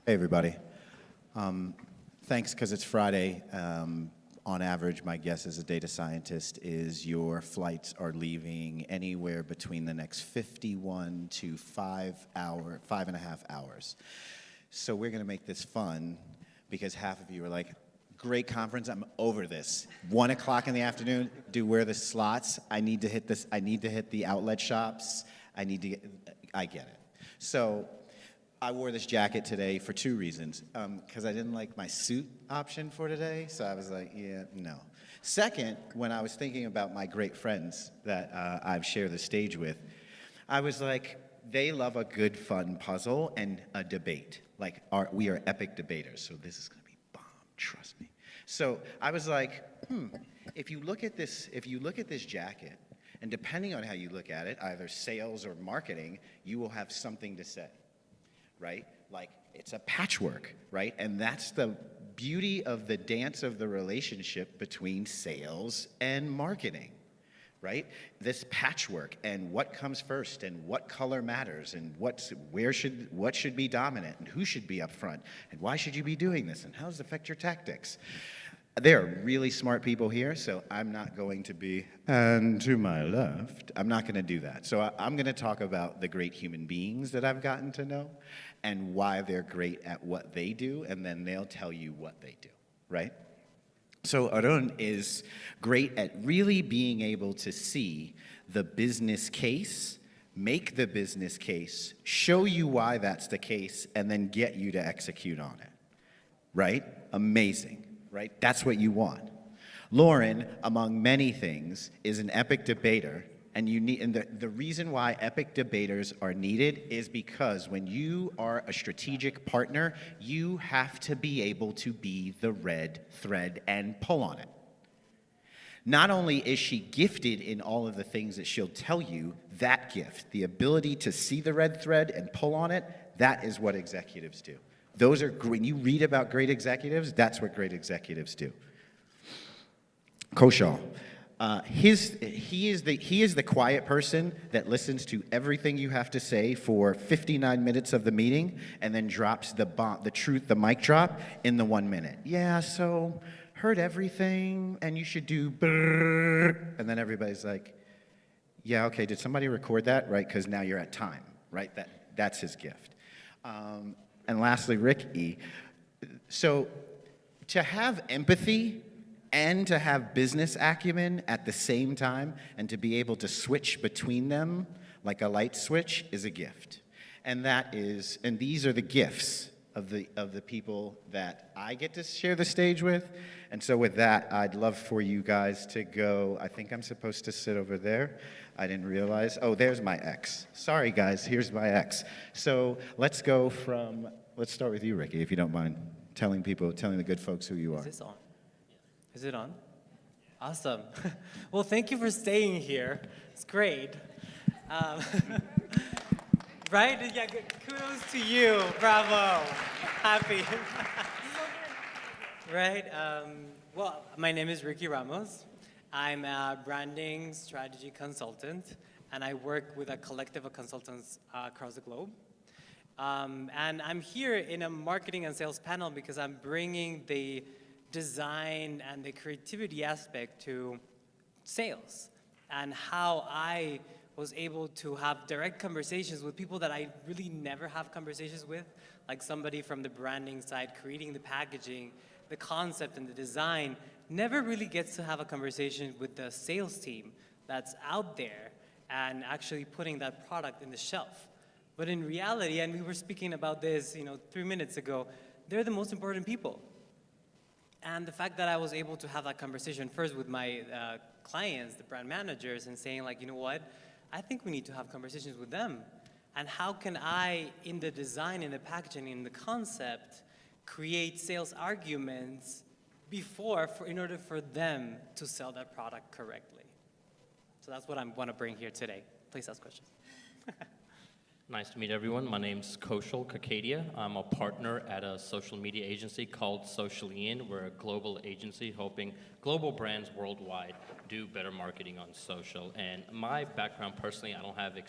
Hey, everybody. Thanks, because it's Friday. On average, my guess as a data scientist is your flights are leaving anywhere between the next 51 to 5.5 hours. So we're going to make this fun because half of you are like, great conference, I'm over this. 1 o'clock in the afternoon, where are the slots? I need to hit this, I need to hit the outlet shops. I get it. So I wore this jacket today for 2 reasons. Because I didn't like my suit option for today, so I was like, yeah, no. Second, when I was thinking about my great friends that I've shared the stage with, I was like, they love a good, fun puzzle and a debate. Like, we are epic debaters, so this is gonna be bomb, trust me. So I was like, if you look at this jacket, and depending on how you look at it, either sales or marketing, you will have something to say. Right? Like, it's a patchwork, right? And that's the beauty of the dance of the relationship between sales and marketing, right? This patchwork and what comes first and what color matters and what should be dominant and who should be up front and why should you be doing this and how does it affect your tactics? There are really smart people here, so I'm not going to be, and to my left, I'm not going to do that. So I'm going to talk about the great human beings that I've gotten to know and why they're great at what they do, and then they'll tell you what they do, right? So Arun is great at really being able to see the business case, make the business case, show you why that's the case, and then get you to execute on it, right? Amazing. Right? That's what you want. Lauren, among many things, is an epic debater, and the reason why epic debaters are needed is because when you are a strategic partner, you have to be able to be the red thread and pull on it. Not only is she gifted in all of the things that she'll tell you, that gift, the ability to see the red thread and pull on it, that is what executives do. Those are, when you read about great executives, that's what great executives do. Kaushal, he is the quiet person that listens to everything you have to say for 59 minutes of the meeting and then drops the mic drop in the 1 minute. Yeah, so heard everything and you should do brrr, and then everybody's like, yeah, okay, did somebody record that? Right, because now you're at time, right? That's his gift. And lastly, Ricky. So to have empathy and to have business acumen at the same time and to be able to switch between them like a light switch is a gift. And these are the gifts of the people that I get to share the stage with. And so with that, I'd love for you guys to go. I think I'm supposed to sit over there. I didn't realize. Oh, there's my ex. Sorry, guys, here's my ex. So let's start with you, Ricky, if you don't mind telling the good folks who you are. Is this on? Is it on? Awesome. Well, thank you for staying here. It's great. Right? Yeah, kudos to you. Bravo. Happy. Right? Well, my name is Ricky Ramos. I'm a branding strategy consultant, and I work with a collective of consultants across the globe. And I'm here in a marketing and sales panel because I'm bringing the design and the creativity aspect to sales and how I was able to have direct conversations with people that I really never have conversations with, like somebody from the branding side, creating the packaging, the concept and the design, never really gets to have a conversation with the sales team that's out there and actually putting that product in the shelf. But in reality, and we were speaking about this 3 minutes ago, they're the most important people. And the fact that I was able to have that conversation first with my clients, the brand managers, and saying like, you know what, I think we need to have conversations with them. And how can I, in the design, in the packaging, in the concept, create sales arguments in order for them to sell that product correctly. So that's what I want to bring here today. Please ask questions. Nice to meet everyone. My name's Kaushal Kakadia. I'm a partner at a social media agency called Socially In. We're a global agency helping global brands worldwide do better marketing on social. And my background personally, I don't have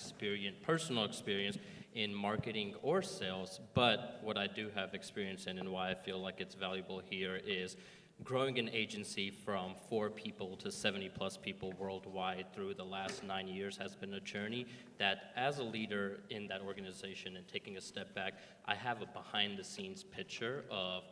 personal experience in marketing or sales, but what I do have experience in and why I feel like it's valuable here is growing an agency from 4 people to 70 plus people worldwide through the last 9 years has been a journey that as a leader in that organization and taking a step back, I have a behind the scenes picture of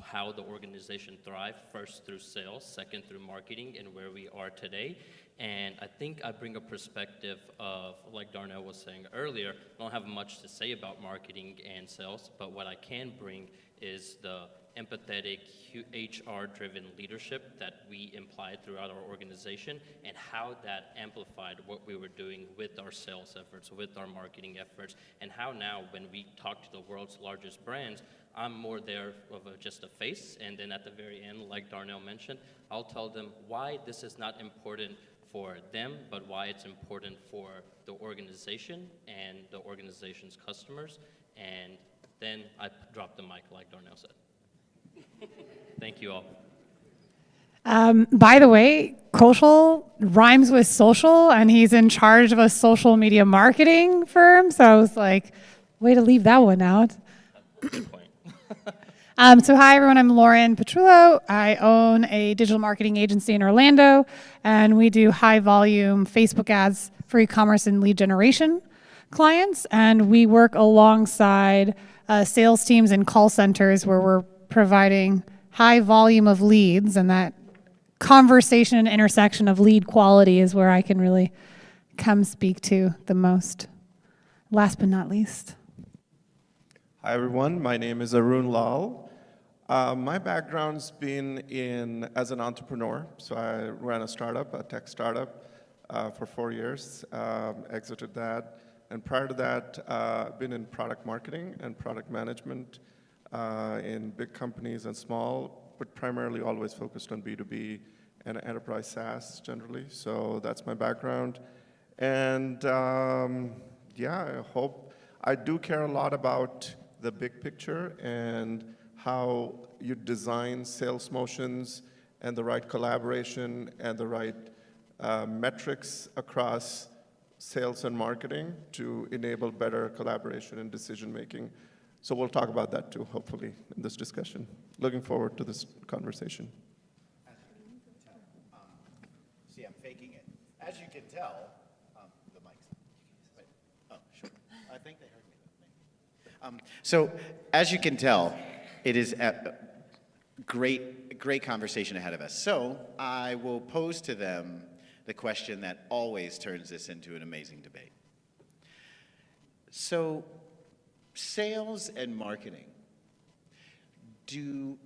how the organization thrived, first through sales, second through marketing, and where we are today. And I think I bring a perspective of, like Darnell was saying earlier, I don't have much to say about marketing and sales, but what I can bring is the empathetic, HR-driven leadership that we implied throughout our organization and how that amplified what we were doing with our sales efforts, with our marketing efforts, and how now when we talk to the world's largest brands, I'm more there of just a face, and then at the very end, like Darnell mentioned, I'll tell them why this is not important for them, but why it's important for the organization and the organization's customers, and then I drop the mic like Darnell said. Thank you all. By the way, Kaushal rhymes with social, and he's in charge of a social media marketing firm. So I was like, way to leave that one out. Good point. So hi, everyone. I'm Lauren Petrullo. I own a digital marketing agency in Orlando, and we do high-volume Facebook ads for e-commerce and lead generation clients. And we work alongside sales teams and call centers where we're providing high volume of leads, and that conversation and intersection of lead quality is where I can really come speak to the most. Last but not least. Hi everyone, my name is Arun Lal. My background's been as an entrepreneur. So I ran a tech startup for 4 years, exited that. And prior to that, been in product marketing and product management in big companies and small, but primarily always focused on B2B and enterprise SaaS generally. So that's my background. And I do care a lot about the big picture and how you design sales motions and the right collaboration and the right metrics across sales and marketing to enable better collaboration and decision making. So we'll talk about that too, hopefully, in this discussion. Looking forward to this conversation. See, I'm faking it. As you can tell, the mic's on. Oh, sure. I think they heard me. So, as you can tell, it is a great conversation ahead of us. So, I will pose to them the question that always turns this into an amazing debate. So, sales and marketing, do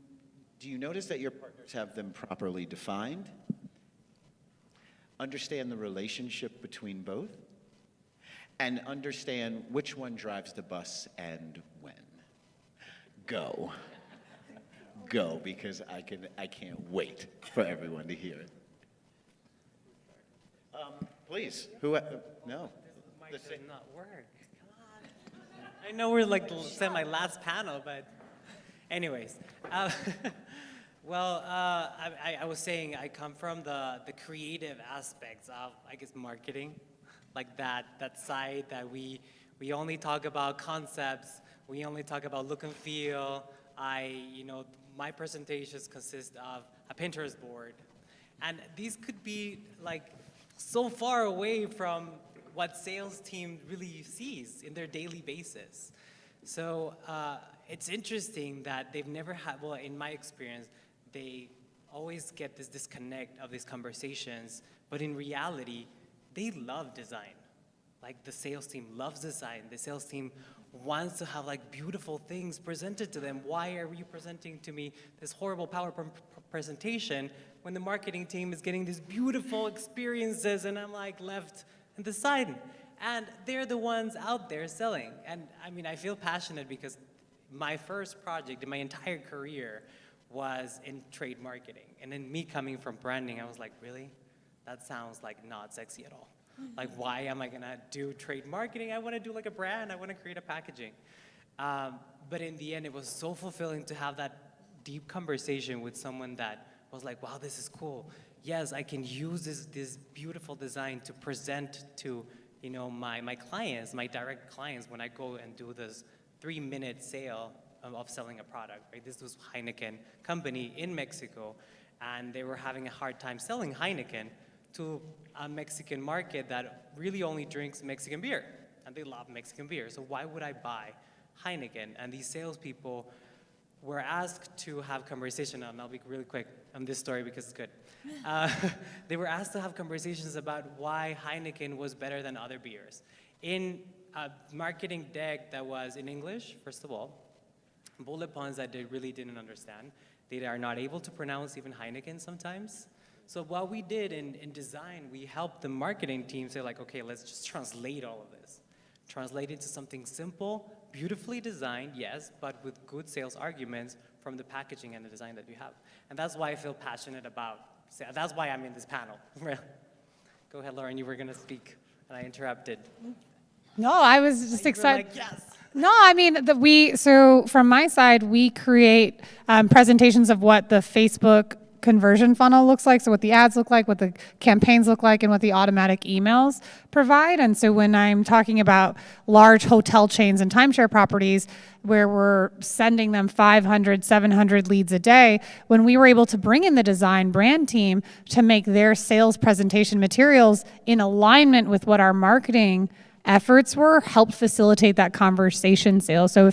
you notice that your partners have them properly defined? Understand the relationship between both? And understand which one drives the bus and when? Go. Go, because I can't wait for everyone to hear it. Please, no. Mic does not work. I know we're like my last panel, but anyways. I was saying I come from the creative aspects of, I guess, marketing, like that side that we only talk about concepts, we only talk about look and feel. My presentations consist of a Pinterest board, and these could be like so far away from what sales team really sees in their daily basis. So it's interesting that they've never had, well, in my experience, they always get this disconnect of these conversations, but in reality, they love design. Like the sales team loves design. The sales team wants to have like beautiful things presented to them. Why are you presenting to me this horrible PowerPoint presentation when the marketing team is getting these beautiful experiences and I'm like left on the side? And they're the ones out there selling. And I mean, I feel passionate because my first project in my entire career was in trade marketing. And then me coming from branding, I was like, really? That sounds like not sexy at all. Like, why am I gonna do trade marketing? I wanna do like a brand, I wanna create a packaging. But in the end, it was so fulfilling to have that deep conversation with someone that was like, wow, this is cool. Yes, I can use this beautiful design to present to my clients, my direct clients, when I go and do this 3-minute sale of selling a product, right? This was Heineken company in Mexico, and they were having a hard time selling Heineken to a Mexican market that really only drinks Mexican beer, and they love Mexican beer. So why would I buy Heineken? And these salespeople were asked to have conversation, and I'll be really quick on this story because it's good. They were asked to have conversations about why Heineken was better than other beers. In a marketing deck that was in English, first of all, bullet points that they really didn't understand. They are not able to pronounce even Heineken sometimes. So what we did in design, we helped the marketing team say like, okay, let's just translate all of this. Translate it to something simple, beautifully designed, yes, but with good sales arguments from the packaging and the design that you have. And that's why I feel passionate about, that's why I'm in this panel. Go ahead, Lauren, you were gonna speak, and I interrupted. No, I was just You were excited. like, yes. No, I mean, so from my side, we create presentations of what the Facebook conversion funnel looks like, so what the ads look like, what the campaigns look like, and what the automatic emails provide. And so when I'm talking about large hotel chains and timeshare properties where we're sending them 500, 700 leads a day, when we were able to bring in the design brand team to make their sales presentation materials in alignment with what our marketing efforts were, helped facilitate that conversation sale. So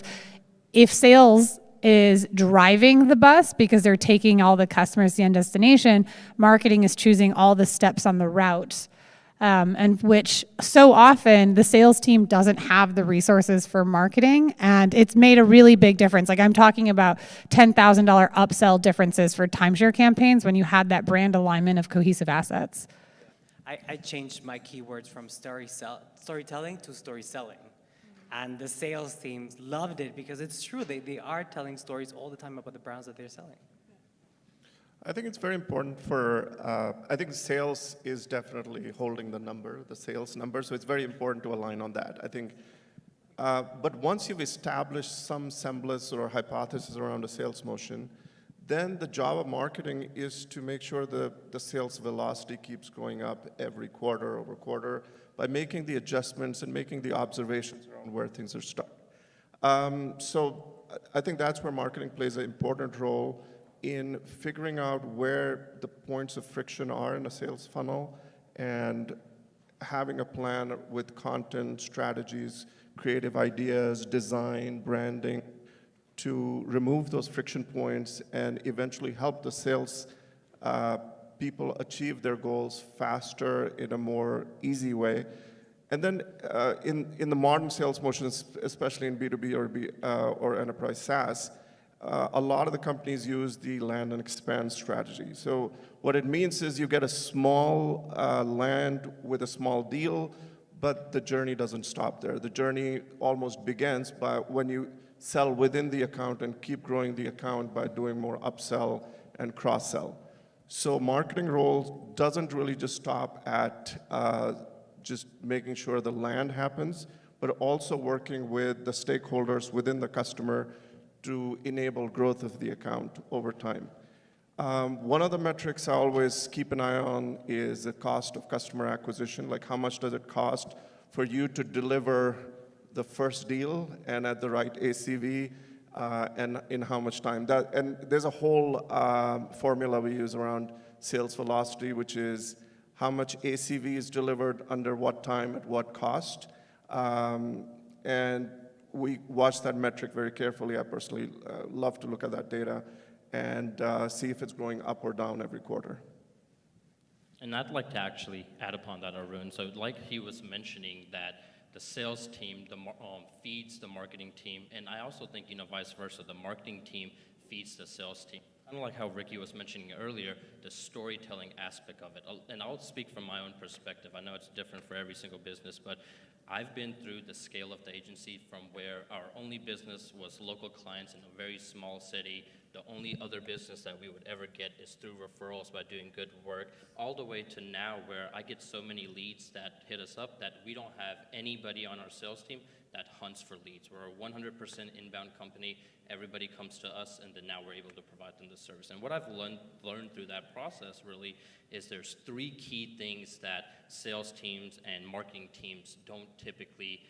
if sales is driving the bus because they're taking all the customers to the end destination, marketing is choosing all the steps on the route, and which so often the sales team doesn't have the resources for marketing, and it's made a really big difference. Like I'm talking about $10,000 upsell differences for timeshare campaigns when you had that brand alignment of cohesive assets. I changed my keywords from storytelling to story selling. And the sales teams loved it because it's true. They are telling stories all the time about the brands that they're selling. I think it's very important for, I think sales is definitely holding the sales number, so it's very important to align on that. I think, but once you've established some semblance or hypothesis around a sales motion, then the job of marketing is to make sure the sales velocity keeps going up every quarter over quarter by making the adjustments and making the observations around where things are stuck. So I think that's where marketing plays an important role in figuring out where the points of friction are in a sales funnel and having a plan with content, strategies, creative ideas, design, branding, to remove those friction points and eventually help the sales people achieve their goals faster in a more easy way. And then in the modern sales motions, especially in B2B or enterprise SaaS, a lot of the companies use the land and expand strategy. So what it means is you get a small land with a small deal, but the journey doesn't stop there. The journey almost begins by when you sell within the account and keep growing the account by doing more upsell and cross-sell. So marketing role doesn't really just stop at just making sure the land happens, but also working with the stakeholders within the customer to enable growth of the account over time. One of the metrics I always keep an eye on is the cost of customer acquisition, like how much does it cost for you to deliver the first deal and at the right ACV, and in how much time. And there's a whole formula we use around sales velocity, which is how much ACV is delivered under what time at what cost. And we watch that metric very carefully. I personally love to look at that data and see if it's going up or down every quarter. And I'd like to actually add upon that, Arun. So like he was mentioning that the sales team feeds the marketing team, and I also think, vice versa, the marketing team feeds the sales team. Kind of like how Ricky was mentioning earlier, the storytelling aspect of it. And I'll speak from my own perspective. I know it's different for every single business, but I've been through the scale of the agency from where our only business was local clients in a very small city, The only other business that we would ever get is through referrals by doing good work, all the way to now where I get so many leads that hit us up that we don't have anybody on our sales team that hunts for leads. We're a 100% inbound company. Everybody comes to us, and then now we're able to provide them the service. And what I've learned through that process really is there's 3 key things that sales teams and marketing teams don't typically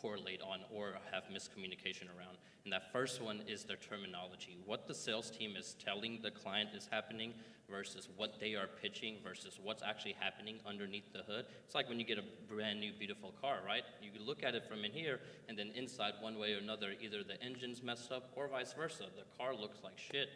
correlate on or have miscommunication around. And that first one is their terminology. What the sales team is telling the client is happening versus what they are pitching versus what's actually happening underneath the hood. It's like when you get a brand new beautiful car, right? You look at it from in here, and then inside, one way or another, either the engine's messed up or vice versa. The car looks like shit.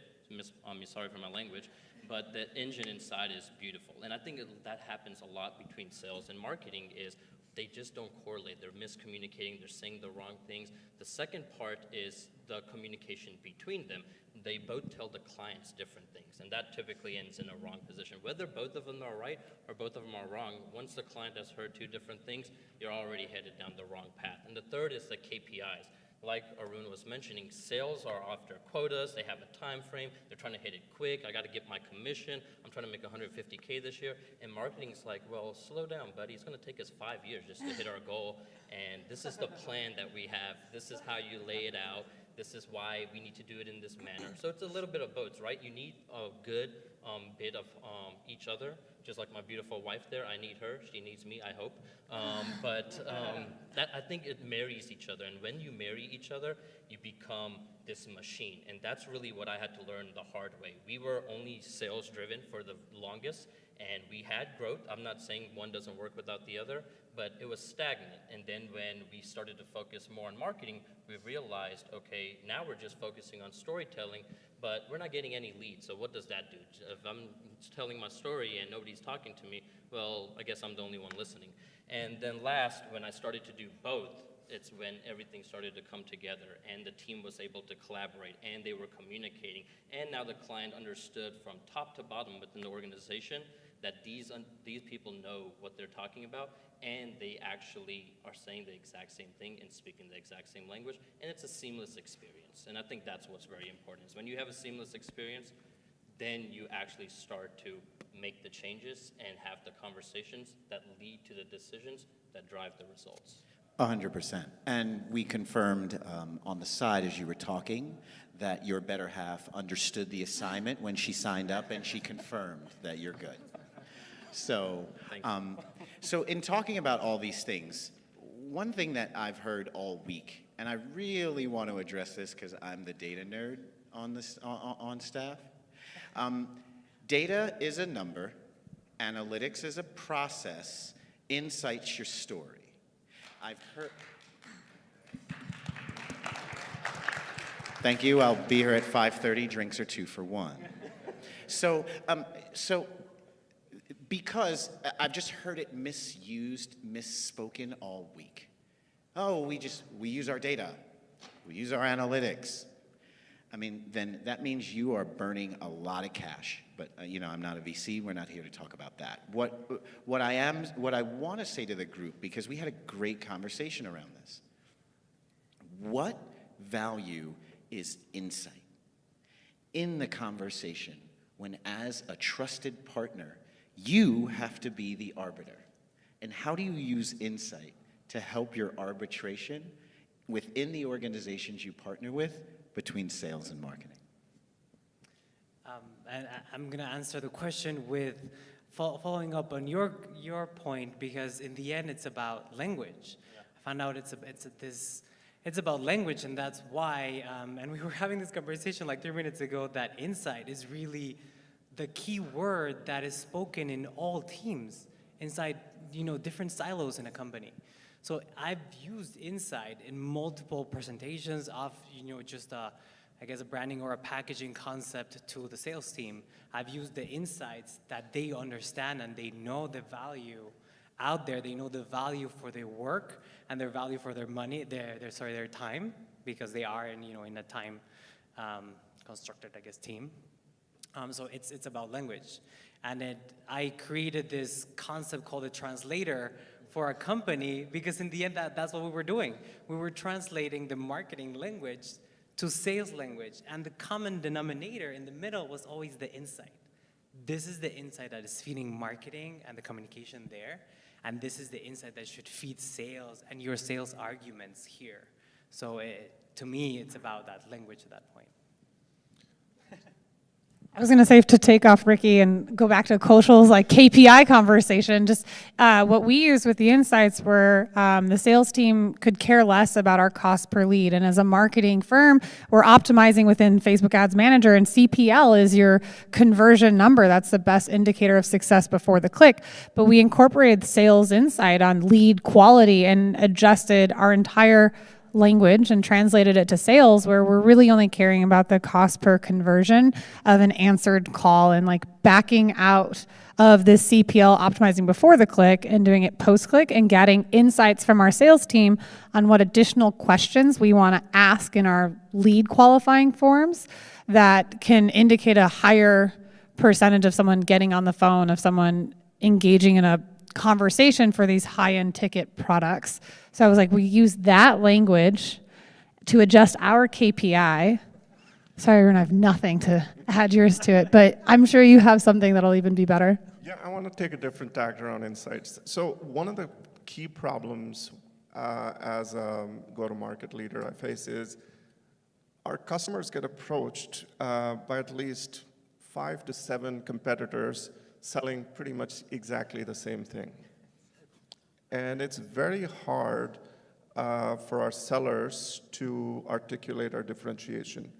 Sorry for my language, but the engine inside is beautiful. And I think that happens a lot between sales and marketing is they just don't correlate. They're miscommunicating. They're saying the wrong things. The second part is the communication between them. They both tell the clients different things, and that typically ends in a wrong position. Whether both of them are right or both of them are wrong, once the client has heard 2 different things, you're already headed down the wrong path. And the third is the KPIs. Like Arun was mentioning, sales are after quotas. They have a time frame. They're trying to hit it quick. I got to get my commission. I'm trying to make 150K this year. And marketing is like, well, slow down, buddy. It's going to take us 5 years just to hit our goal. And this is the plan that we have. This is how you lay it out. This is why we need to do it in this manner. So it's a little bit of both, right? You need a good bit of each other. Just like my beautiful wife there, I need her, she needs me, I hope. That I think it marries each other, and when you marry each other, you become this machine, and that's really what I had to learn the hard way. We were only sales driven for the longest, and we had growth. I'm not saying one doesn't work without the other, but it was stagnant. And then when we started to focus more on marketing, we realized, okay, now we're just focusing on storytelling, but we're not getting any leads. So what does that do? If I'm telling my story and nobody's talking to me, well, I guess I'm the only one listening. And then last, when I started to do both, it's when everything started to come together and the team was able to collaborate and they were communicating. And now the client understood from top to bottom within the organization that these people know what they're talking about, and they actually are saying the exact same thing and speaking the exact same language, and it's a seamless experience. And I think that's what's very important, is when you have a seamless experience, then you actually start to make the changes and have the conversations that lead to the decisions that drive the results. 100%. And we confirmed on the side as you were talking that your better half understood the assignment when she signed up, and she confirmed that you're good. So, so in talking about all these things, one thing that I've heard all week, and I really want to address this because I'm the data nerd on staff. Data is a number, analytics is a process, insight's your story. I've heard. Thank you. I'll be here at 5:30. Drinks are 2 for 1. So because I've just heard it misused, misspoken all week. Oh, we use our data. We use our analytics. I mean, then that means you are burning a lot of cash. But I'm not a VC. We're not here to talk about that. What I want to say to the group, because we had a great conversation around this. What value is insight in the conversation when, as a trusted partner, you have to be the arbiter? And how do you use insight to help your arbitration within the organizations you partner with between sales and marketing? And I'm going to answer the question with following up on your point, because in the end it's about language. Yeah. I found out it's about language, and that's why. And we were having this conversation like 3 minutes ago that insight is really the key word that is spoken in all teams inside different silos in a company. So I've used insight in multiple presentations of just a branding or a packaging concept to the sales team. I've used the insights that they understand, and they know the value out there. They know the value for their work and their value for their money, their time, because they are in a time constructed, team. So it's about language. And I created this concept called a translator for a company, because in the end that's what we were doing. We were translating the marketing language to sales language. And the common denominator in the middle was always the insight. This is the insight that is feeding marketing and the communication there. And this is the insight that should feed sales and your sales arguments here. So to me, it's about that language at that point. I was going to say, to take off Ricky and go back to Koshal's like KPI conversation, just what we used with the insights were the sales team could care less about our cost per lead. And as a marketing firm, we're optimizing within Facebook Ads Manager, and CPL is your conversion number. That's the best indicator of success before the click. But we incorporated sales insight on lead quality and adjusted our entire language and translated it to sales, where we're really only caring about the cost per conversion of an answered call, and like backing out of this CPL optimizing before the click and doing it post-click, and getting insights from our sales team on what additional questions we want to ask in our lead qualifying forms that can indicate a higher percentage of someone getting on the phone, of someone engaging in a conversation for these high-end ticket products. So I was like, we use that language to adjust our KPI. Sorry, Arun, I have nothing to add yours to it, but I'm sure you have something that'll even be better. Yeah, I want to take a different tack around insights. So one of the key problems as a go-to-market leader I face is our customers get approached by at least 5 to 7 competitors selling pretty much exactly the same thing. And it's very hard for our sellers to articulate our differentiation.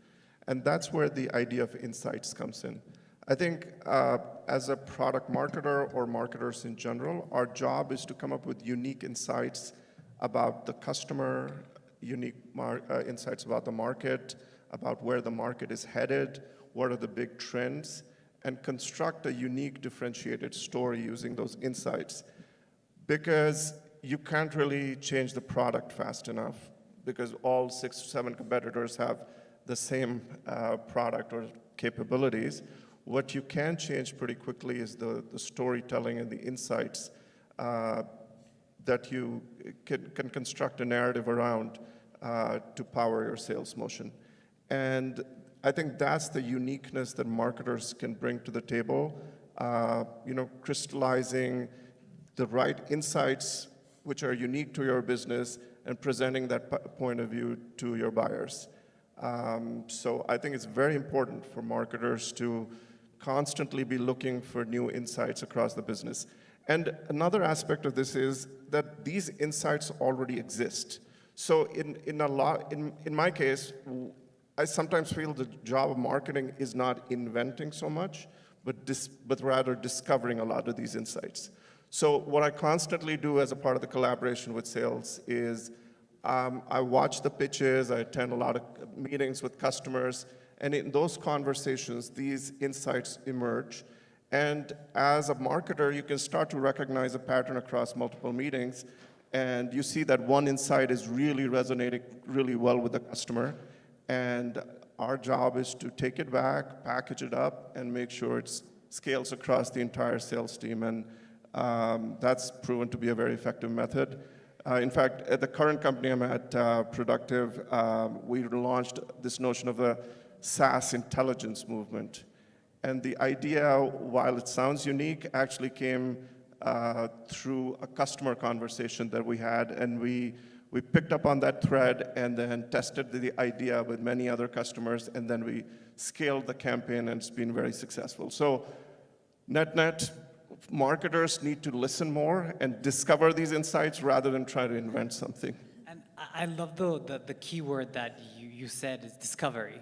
And that's where the idea of insights comes in. I think as a product marketer or marketers in general, our job is to come up with unique insights about the customer, unique insights about the market, about where the market is headed, what are the big trends, and construct a unique differentiated story using those insights. Because you can't really change the product fast enough, because all 6 or 7 competitors have the same product or capabilities. What you can change pretty quickly is the storytelling and the insights that you can construct a narrative around to power your sales motion. And I think that's the uniqueness that marketers can bring to the table, crystallizing the right insights which are unique to your business and presenting that point of view to your buyers. So I think it's very important for marketers to constantly be looking for new insights across the business. And another aspect of this is that these insights already exist. So in my case, I sometimes feel the job of marketing is not inventing so much, but rather discovering a lot of these insights. So what I constantly do as a part of the collaboration with sales is I watch the pitches, I attend a lot of meetings with customers, and in those conversations, these insights emerge. And as a marketer, you can start to recognize a pattern across multiple meetings, and you see that one insight is really resonating really well with the customer. And our job is to take it back, package it up, and make sure it scales across the entire sales team. And that's proven to be a very effective method. In fact, at the current company I'm at, Productive, we launched this notion of a SaaS intelligence movement. And the idea, while it sounds unique, actually came through a customer conversation that we had, and we picked up on that thread and then tested the idea with many other customers, and then we scaled the campaign, and it's been very successful. So net, marketers need to listen more and discover these insights rather than try to invent something. And I love the key word that you said is discovery.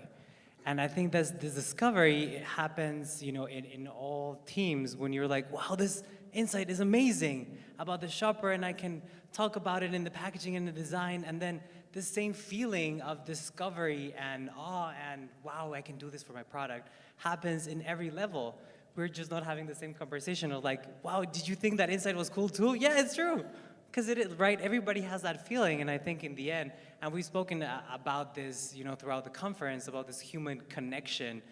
And I think this discovery happens, in all teams when you're like, wow, this insight is amazing about the shopper, and I can talk about it in the packaging and the design, and then the same feeling of discovery and awe and wow, I can do this for my product happens in every level. We're just not having the same conversation of like, wow, did you think that insight was cool too? Yeah, it's true. Because it is, right? Everybody has that feeling, and I think in the end, and we've spoken about this, throughout the conference, about this human connection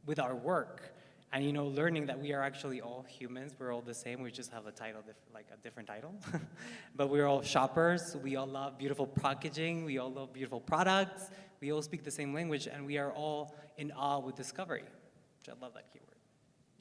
with our work. And learning that we are actually all humans, we're all the same, we just have a title, like a different title. But we're all shoppers, we all love beautiful packaging, we all love beautiful products, we all speak the same language, and we are all in awe with discovery, which I love that keyword.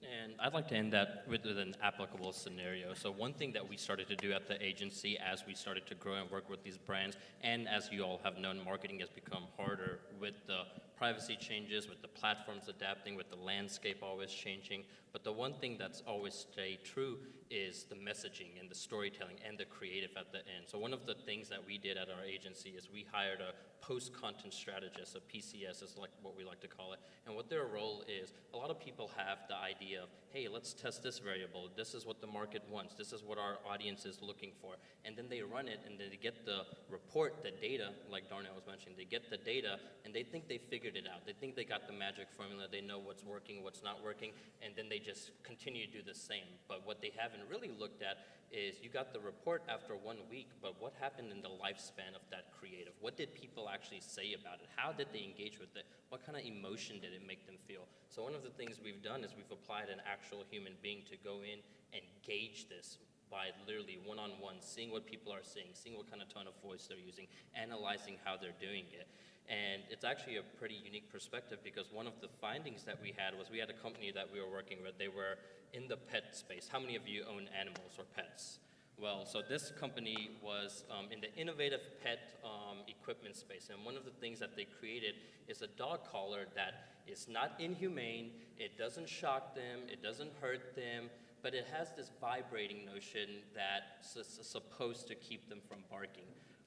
And I'd like to end that with an applicable scenario. So one thing that we started to do at the agency as we started to grow and work with these brands, and as you all have known, marketing has become harder with the privacy changes, with the platforms adapting, with the landscape always changing. But the one thing that's always stayed true is the messaging and the storytelling and the creative at the end. So one of the things that we did at our agency is we hired a post-content strategist, a PCS is like what we like to call it. And what their role is, a lot of people have the idea of, hey, let's test this variable. This is what the market wants. This is what our audience is looking for. And then they run it and they get the report, the data, like Darnell was mentioning, they get the data and they think they figured it out. They think they got the magic formula. They know what's working, what's not working, and then they just continue to do the same. But what they haven't really looked at is you got the report after 1 week, but what happened in the lifespan of that creative? What did people actually say about it? How did they engage with it? What kind of emotion did it make them feel? So one of the things we've done is we've applied an actual human being to go in and gauge this by literally one-on-one, seeing what people are saying, seeing what kind of tone of voice they're using, analyzing how they're doing it. And it's actually a pretty unique perspective because one of the findings that we had was we had a company that we were working with. They were in the pet space. How many of you own animals or pets? Well, so this company was in the innovative pet equipment space. And one of the things that they created is a dog collar that is not inhumane. It doesn't shock them. It doesn't hurt them. But it has this vibrating notion that's supposed to keep them from barking.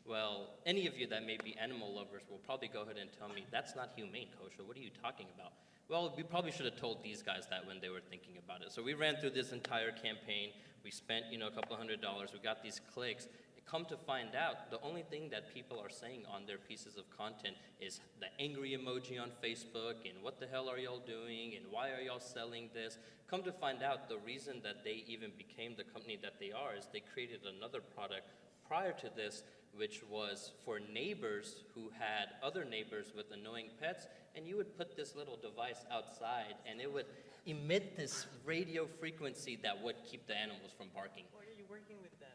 Well, any of you that may be animal lovers will probably go ahead and tell me, that's not humane, Kosha. What are you talking about? Well, we probably should have told these guys that when they were thinking about it. So we ran through this entire campaign. We spent, a couple $100. We got these clicks. Come to find out, the only thing that people are saying on their pieces of content is the angry emoji on Facebook and what the hell are y'all doing and why are y'all selling this? Come to find out, the reason that they even became the company that they are is they created another product prior to this, which was for neighbors who had other neighbors with annoying pets, and you would put this little device outside and it would emit this radio frequency that would keep the animals from barking. Or are you working with them?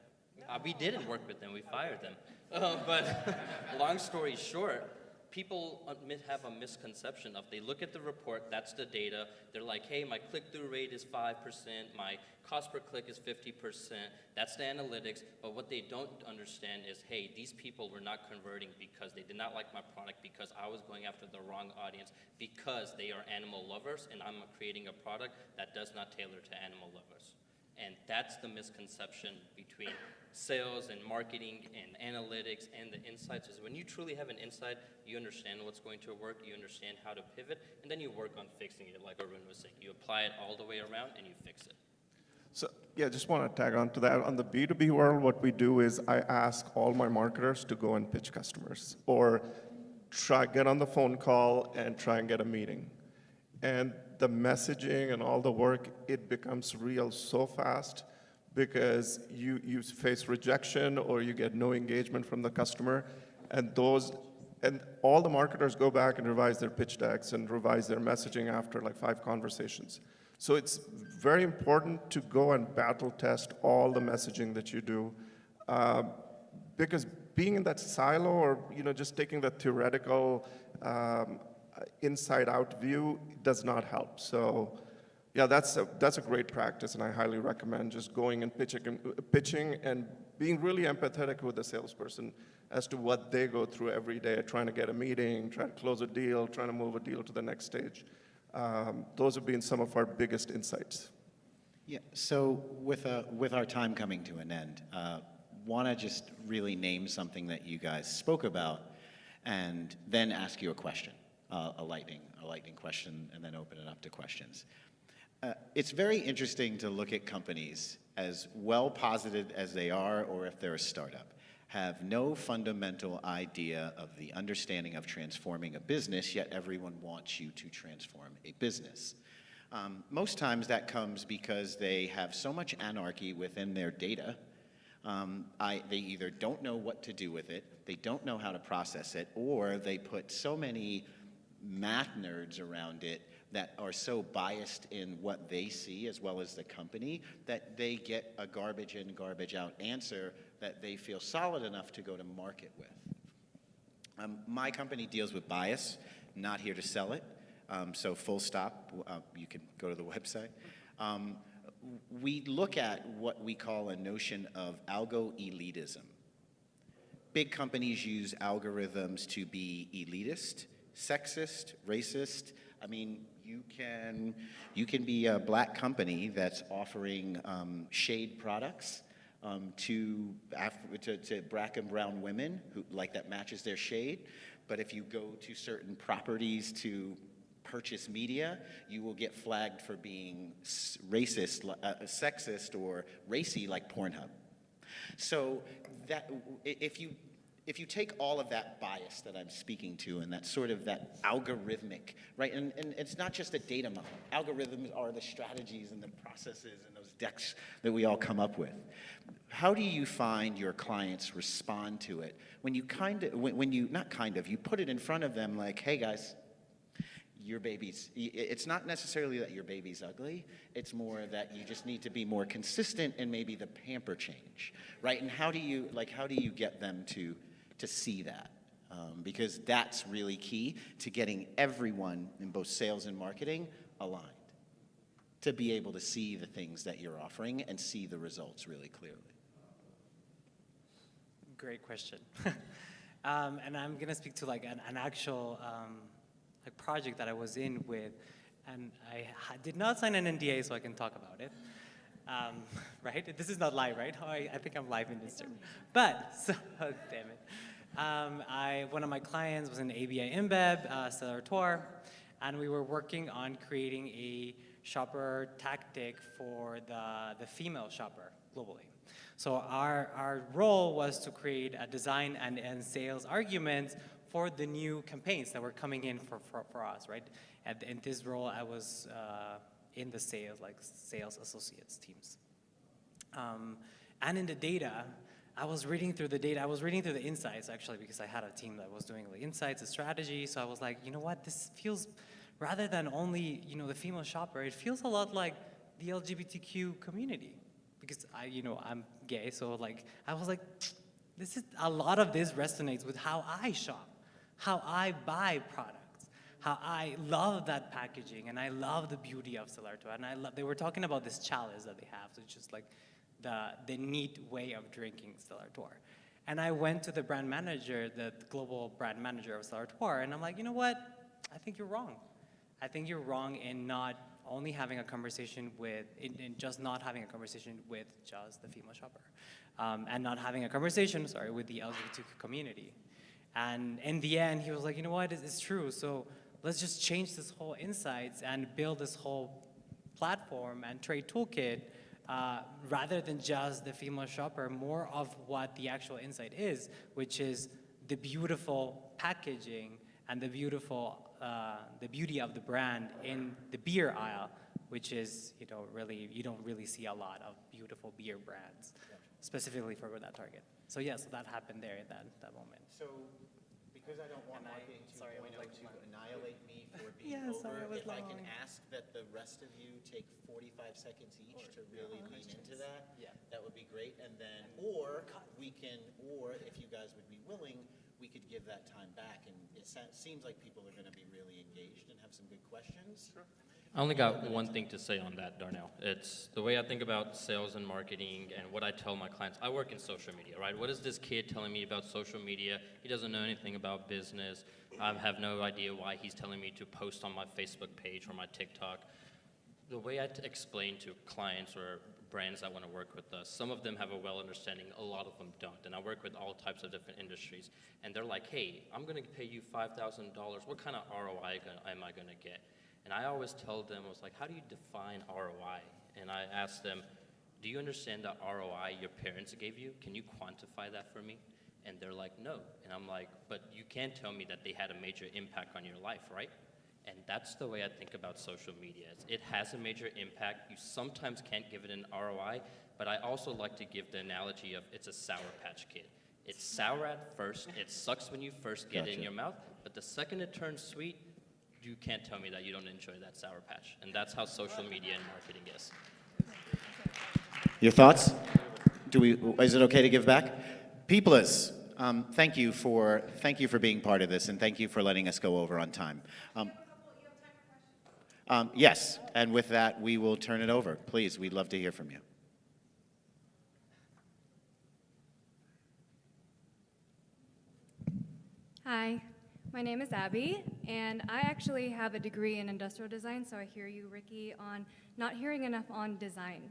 We didn't work with them, we fired them. But long story short, people have a misconception of they look at the report, that's the data, they're like, hey, my click-through rate is 5%, my cost per click is 50%, that's the analytics, but what they don't understand is, hey, these people were not converting because they did not like my product, because I was going after the wrong audience, because they are animal lovers, and I'm creating a product that does not tailor to animal lovers. And that's the misconception between sales and marketing and analytics and the insights is when you truly have an insight, you understand what's going to work, you understand how to pivot, and then you work on fixing it, like Arun was saying. You apply it all the way around and you fix it. So, yeah, just want to tag on to that. On the B2B world, what we do is I ask all my marketers to go and pitch customers or get on the phone call and try and get a meeting. And the messaging and all the work, it becomes real so fast because you face rejection or you get no engagement from the customer, and all the marketers go back and revise their pitch decks and revise their messaging after like 5 conversations. So it's very important to go and battle test all the messaging that you do, because being in that silo or just taking the theoretical inside-out view does not help. So, yeah, that's a great practice, and I highly recommend just going and pitching and being really empathetic with the salesperson as to what they go through every day, trying to get a meeting, trying to close a deal, trying to move a deal to the next stage. Those have been some of our biggest insights. Yeah, so with our time coming to an end, want to just really name something that you guys spoke about and then ask you a question, a lightning question, and then open it up to questions. It's very interesting to look at companies as well posited as they are, or if they're a startup, have no fundamental idea of the understanding of transforming a business, yet everyone wants you to transform a business. Most times that comes because they have so much anarchy within their data. They either don't know what to do with it, they don't know how to process it, or they put so many math nerds around it that are so biased in what they see as well as the company that they get a garbage in, garbage out answer that they feel solid enough to go to market with. My company deals with bias, not here to sell it, so full stop, you can go to the website. We look at what we call a notion of algo elitism. Big companies use algorithms to be elitist, sexist, racist. I mean, you can be a black company that's offering shade products to black and brown women who like that matches their shade. But if you go to certain properties to purchase media, you will get flagged for being racist, sexist, or racy like Pornhub. So that if you take all of that bias that I'm speaking to and that sort of that algorithmic, right, and it's not just a data model. Algorithms are the strategies and the processes and those decks that we all come up with. How do you find your clients respond to it when you you put it in front of them like, hey guys, your baby's, it's not necessarily that your baby's ugly, it's more that you just need to be more consistent and maybe the pamper change, right? And how do you get them to see that? Because that's really key to getting everyone in both sales and marketing aligned, to be able to see the things that you're offering and see the results really clearly. Great question. And I'm gonna speak to like an actual like project that I was in with, and I did not sign an NDA so I can talk about it. Right? This is not live, right? Oh, I think I'm live in this term. But, so, oh, damn it. One of my clients was an ABI InBev, Stellar Tour, and we were working on creating a shopper tactic for the female shopper globally. So our role was to create a design and sales argument for the new campaigns that were coming in for us, right? And in this role, I was in the sales associates teams. And in the data, I was reading through the data. I was reading through the insights, actually, because I had a team that was doing the insights, the strategy. So I was like, you know what? This feels, rather than only, the female shopper, it feels a lot like the LGBTQ community. Because I'm gay, so I was like, a lot of this resonates with how I shop, how I buy products, how I love that packaging, and I love the beauty of Stellar Tour. And they were talking about this chalice that they have, so it's just like the neat way of drinking Stellar Tour. And I went to the brand manager, the global brand manager of Stellar Tour, and I'm like, you know what? I think you're wrong. I think you're wrong in not only having a conversation in just not having a conversation with just the female shopper, and not having a conversation, with the LGBTQ community. And in the end, he was like, you know what, it's true, so let's just change this whole insights and build this whole platform and trade toolkit, rather than just the female shopper, more of what the actual insight is, which is the beautiful packaging and the beauty of the brand in the beer aisle, which is, really, you don't really see a lot of beautiful beer brands, specifically for that target. So yeah, so that happened there at that moment. So, because I don't want marketing 2.0 to annihilate me for being if I can ask that the rest of you take 45 seconds each to really lean into that, that would be great. And then, or if you guys would be willing, we could give that time back. And it seems like people are going to be really engaged and have some good questions. Sure. I only got one thing to say on that, Darnell. It's the way I think about sales and marketing and what I tell my clients. I work in social media, right? What is this kid telling me about social media? He doesn't know anything about business. I have no idea why he's telling me to post on my Facebook page or my TikTok. The way I explain to clients or brands that want to work with us, some of them have a well understanding, a lot of them don't. And I work with all types of different industries. And they're like, hey, I'm going to pay you $5,000. What kind of ROI am I going to get? And I always tell them, I was like, how do you define ROI? And I ask them, do you understand the ROI your parents gave you? Can you quantify that for me? And they're like, no. And I'm like, but you can't tell me that they had a major impact on your life, right? And that's the way I think about social media. It has a major impact. You sometimes can't give it an ROI, but I also like to give the analogy of it's a Sour Patch Kid. It's sour at first. It sucks when you first get it in your mouth, but the second it turns sweet, you can't tell me that you don't enjoy that Sour Patch. And that's how social media and marketing is. Your thoughts? Is it okay to give back? Peoples, thank you for being part of this, and thank you for letting us go over on time. Yes, and with that, we will turn it over. Please, we'd love to hear from you. Hi, my name is Abby, and I actually have a degree in industrial design, so I hear you, Ricky, on not hearing enough on design.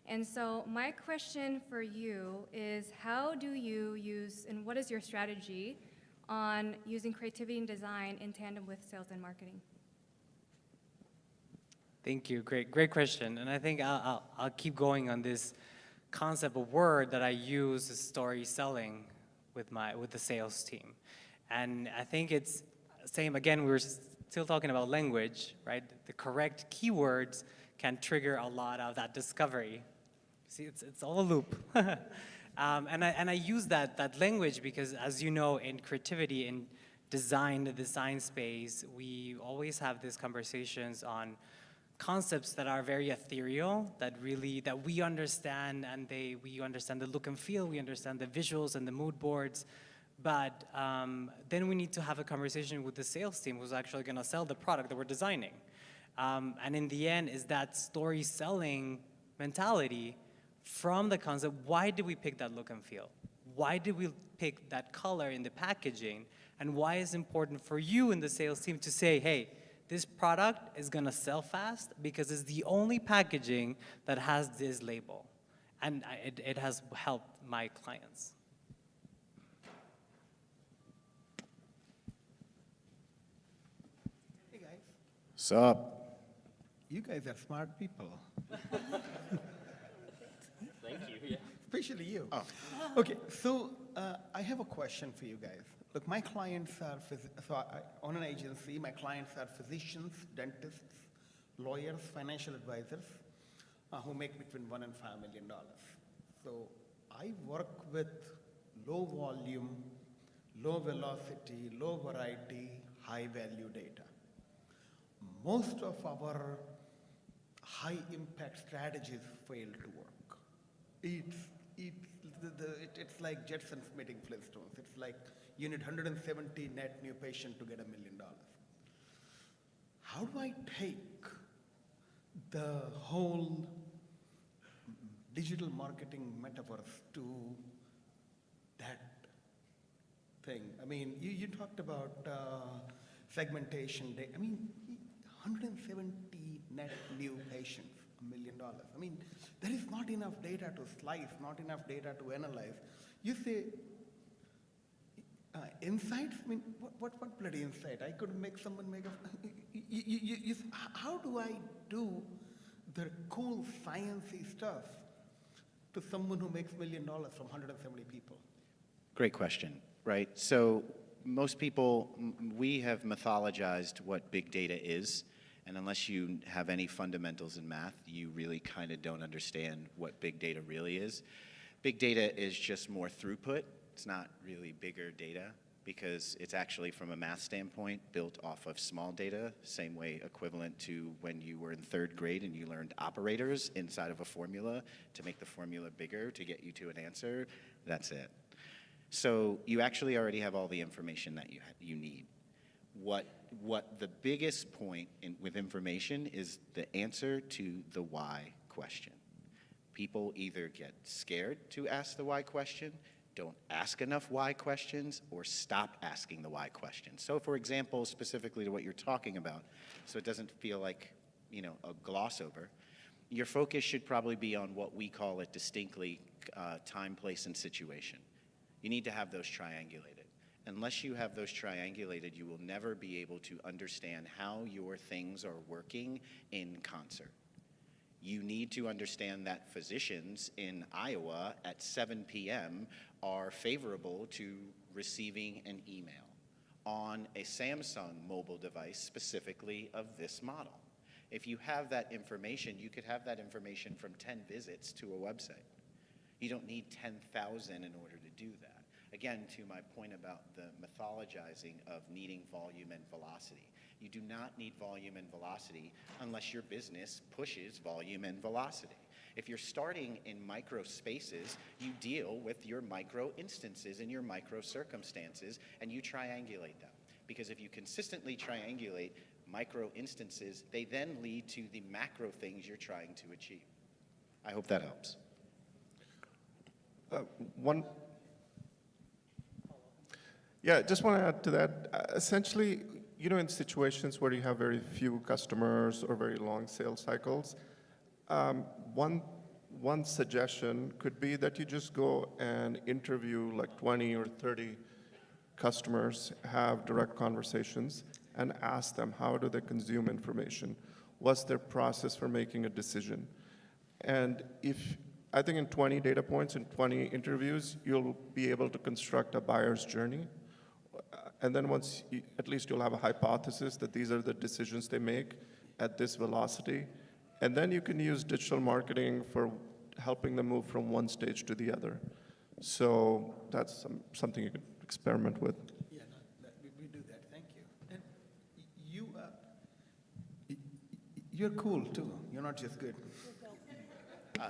And so my question for you is, how do you use, and what is your strategy on using creativity and design in tandem with sales and marketing? Thank you. Great question. And I think I'll keep going on this concept. A word that I use is story selling with the sales team. And I think it's same, again, we were still talking about language, right? The correct keywords can trigger a lot of that discovery. See, it's all a loop. And I use that language because, as you know, in creativity, in design, the design space, we always have these conversations on concepts that are very ethereal, that we understand, and we understand the look and feel, we understand the visuals and the mood boards, but then we need to have a conversation with the sales team who's actually going to sell the product that we're designing. And in the end, is that story selling mentality from the concept. Why did we pick that look and feel? Why did we pick that color in the packaging? And why is it important for you in the sales team to say, hey, this product is gonna sell fast because it's the only packaging that has this label. And it has helped my clients. Hey guys, Sup? you guys are smart people, Thank you. Yeah. especially you. Oh. Okay, so I have a question for you guys. Look, my clients are, I own an agency, my clients are physicians, dentists, lawyers, financial advisors who make between $1 and $5 million. So I work with low volume, low velocity, low variety, high value data. Most of our high impact strategies fail to work. It's like Jetsons meeting Flintstones. It's like you need 170 net new patients to get $1 million. How do I take the whole digital marketing metaverse to that thing? I mean, you talked about segmentation. I mean, 170 net new patients, $1 million. I mean, there is not enough data to slice, not enough data to analyze. You say, insights? I mean, what bloody insight? I could make someone make a... how do I do the cool sciencey stuff to someone who makes $1 million from 170 people? Great question, right? So most people, we have mythologized what big data is, and unless you have any fundamentals in math, you really kind of don't understand what big data really is. Big data is just more throughput. It's not really bigger data because it's actually, from a math standpoint, built off of small data, same way equivalent to when you were in 3rd grade and you learned operators inside of a formula to make the formula bigger to get you to an answer. That's it. So you actually already have all the information that you need. What the biggest point with information is the answer to the why question. People either get scared to ask the why question, don't ask enough why questions, or stop asking the why questions. So for example, specifically to what you're talking about, so it doesn't feel like, a gloss over, your focus should probably be on what we call it distinctly time, place, and situation. You need to have those triangulated. Unless you have those triangulated, you will never be able to understand how your things are working in concert. You need to understand that physicians in Iowa at 7 p.m. are favorable to receiving an email on a Samsung mobile device specifically of this model. If you have that information, you could have that information from 10 visits to a website. You don't need 10,000 in order to do that. Again, to my point about the mythologizing of needing volume and velocity. You do not need volume and velocity unless your business pushes volume and velocity. If you're starting in micro spaces, you deal with your micro instances and your micro circumstances, and you triangulate them. Because if you consistently triangulate micro instances, they then lead to the macro things you're trying to achieve. I hope that helps. Just want to add to that. Essentially, in situations where you have very few customers or very long sales cycles, one suggestion could be that you just go and interview like 20 or 30 customers, have direct conversations, and ask them how do they consume information? What's their process for making a decision? And I think in 20 data points, in 20 interviews, you'll be able to construct a buyer's journey. And then at least you'll have a hypothesis that these are the decisions they make at this velocity. And then you can use digital marketing for helping them move from one stage to the other. So that's something you could experiment with. Yeah, no, we do that. Thank you. And you're cool too. You're not just good.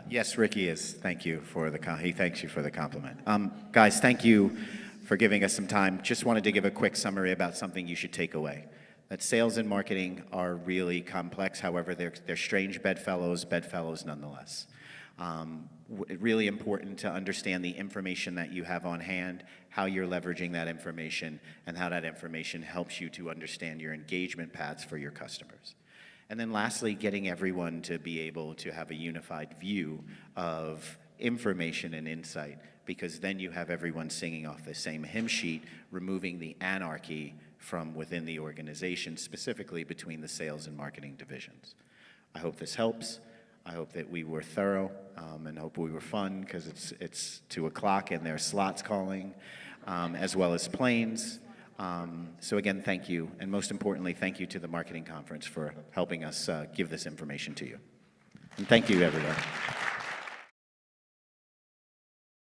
Yes, Ricky is. Thank you for he thanks you for the compliment. Guys, thank you for giving us some time. Just wanted to give a quick summary about something you should take away. That sales and marketing are really complex. However, they're strange bedfellows nonetheless. Really important to understand the information that you have on hand, how you're leveraging that information, and how that information helps you to understand your engagement paths for your customers. And then lastly, getting everyone to be able to have a unified view of information and insight, because then you have everyone singing off the same hymn sheet, removing the anarchy from within the organization, specifically between the sales and marketing divisions. I hope this helps. I hope that we were thorough, and hope we were fun, because it's 2 o'clock and there are slots calling, as well as planes. So again, thank you, and most importantly, thank you to the Marketing Conference for helping us give this information to you. And thank you, everybody.